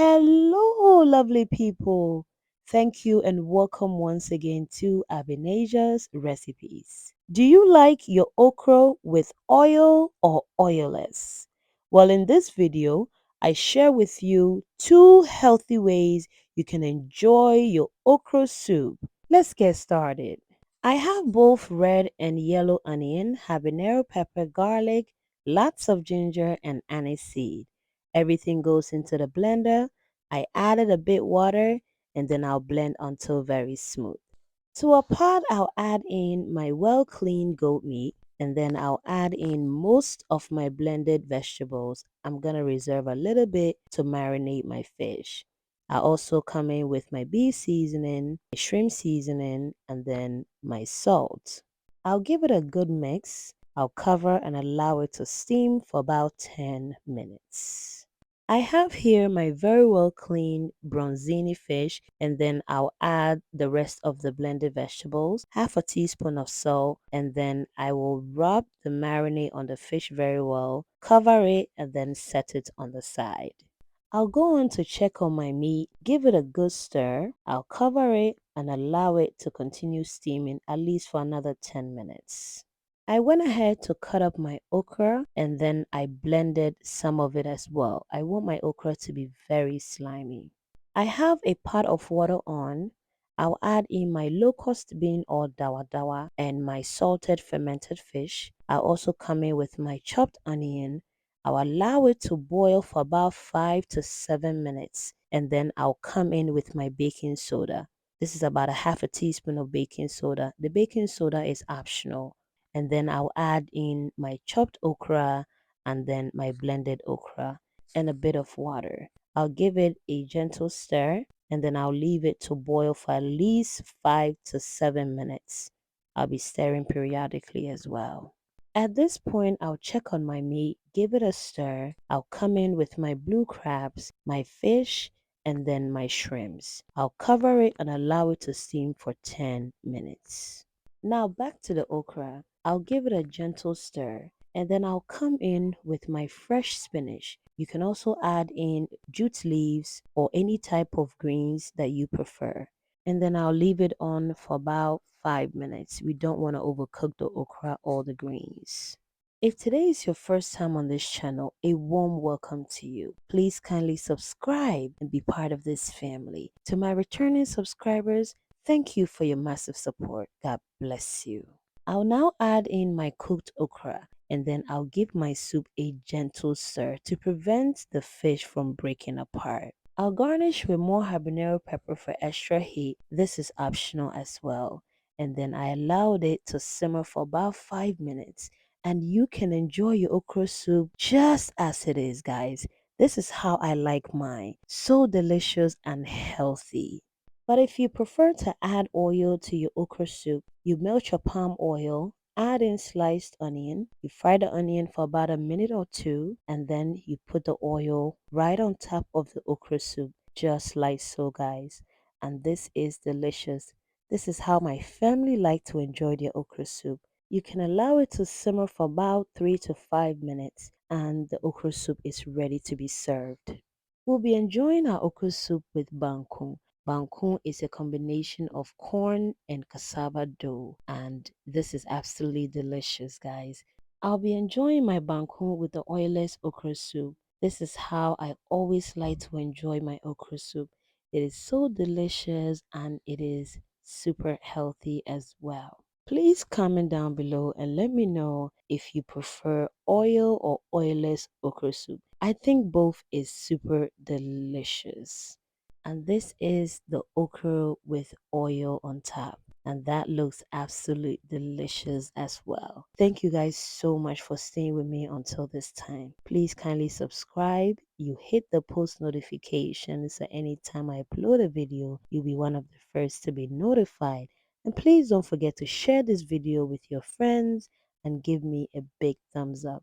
Hello, lovely people. Thank you and welcome once again to Abinaja's Recipes. Do you like your okra with oil or oilless? Well, in this video, I share with you two healthy ways you can enjoy your okra soup. Let's get started. I have both red and yellow onion, habanero pepper, garlic, lots of ginger, and aniseed. Everything goes into the blender. I added a bit water and then I'll blend until very smooth. To a pot, I'll add in my well-cleaned goat meat and then I'll add in most of my blended vegetables. I'm going to reserve a little bit to marinate my fish. I also come in with my beef seasoning, my shrimp seasoning, and then my salt. I'll give it a good mix. I'll cover and allow it to steam for about 10 minutes. I have here my very well cleaned bronzini fish and then I'll add the rest of the blended vegetables, half a teaspoon of salt, and then I will rub the marinade on the fish very well, cover it, and then set it on the side. I'll go on to check on my meat, give it a good stir. I'll cover it and allow it to continue steaming at least for another 10 minutes. I went ahead to cut up my okra and then I blended some of it as well. I want my okra to be very slimy. I have a pot of water on. I'll add in my locust bean or dawa dawa and my salted fermented fish. I'll also come in with my chopped onion. I'll allow it to boil for about 5 to 7 minutes and then I'll come in with my baking soda. This is about a half a teaspoon of baking soda. The baking soda is optional. And then I'll add in my chopped okra and then my blended okra and a bit of water. I'll give it a gentle stir and then I'll leave it to boil for at least 5 to 7 minutes. I'll be stirring periodically as well. At this point, I'll check on my meat, give it a stir. I'll come in with my blue crabs, my fish, and then my shrimps. I'll cover it and allow it to steam for 10 minutes. Now back to the okra. I'll give it a gentle stir and then I'll come in with my fresh spinach. You can also add in jute leaves or any type of greens that you prefer. And then I'll leave it on for about 5 minutes. We don't want to overcook the okra or the greens. If today is your first time on this channel, a warm welcome to you. Please kindly subscribe and be part of this family. To my returning subscribers, thank you for your massive support. God bless you. I'll now add in my cooked okra and then I'll give my soup a gentle stir to prevent the fish from breaking apart. I'll garnish with more habanero pepper for extra heat. This is optional as well. And then I allowed it to simmer for about 5 minutes. And you can enjoy your okra soup just as it is, guys. This is how I like mine. So delicious and healthy. But if you prefer to add oil to your okra soup, you melt your palm oil, add in sliced onion, you fry the onion for about a minute or two, and then you put the oil right on top of the okra soup, just like so, guys. And this is delicious. This is how my family like to enjoy their okra soup. You can allow it to simmer for about 3 to 5 minutes, and the okra soup is ready to be served. We'll be enjoying our okra soup with bangkung. Bangkung is a combination of corn and cassava dough, and this is absolutely delicious, guys. I'll be enjoying my bangkung with the oilless okra soup. This is how I always like to enjoy my okra soup. It is so delicious and it is super healthy as well. Please comment down below and let me know if you prefer oil or oilless okra soup. I think both is super delicious. And this is the okra with oil on top. And that looks absolutely delicious as well. Thank you guys so much for staying with me until this time. Please kindly subscribe. You hit the post notification so anytime I upload a video, you'll be one of the first to be notified. And please don't forget to share this video with your friends and give me a big thumbs up.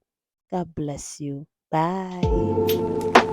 God bless you. Bye.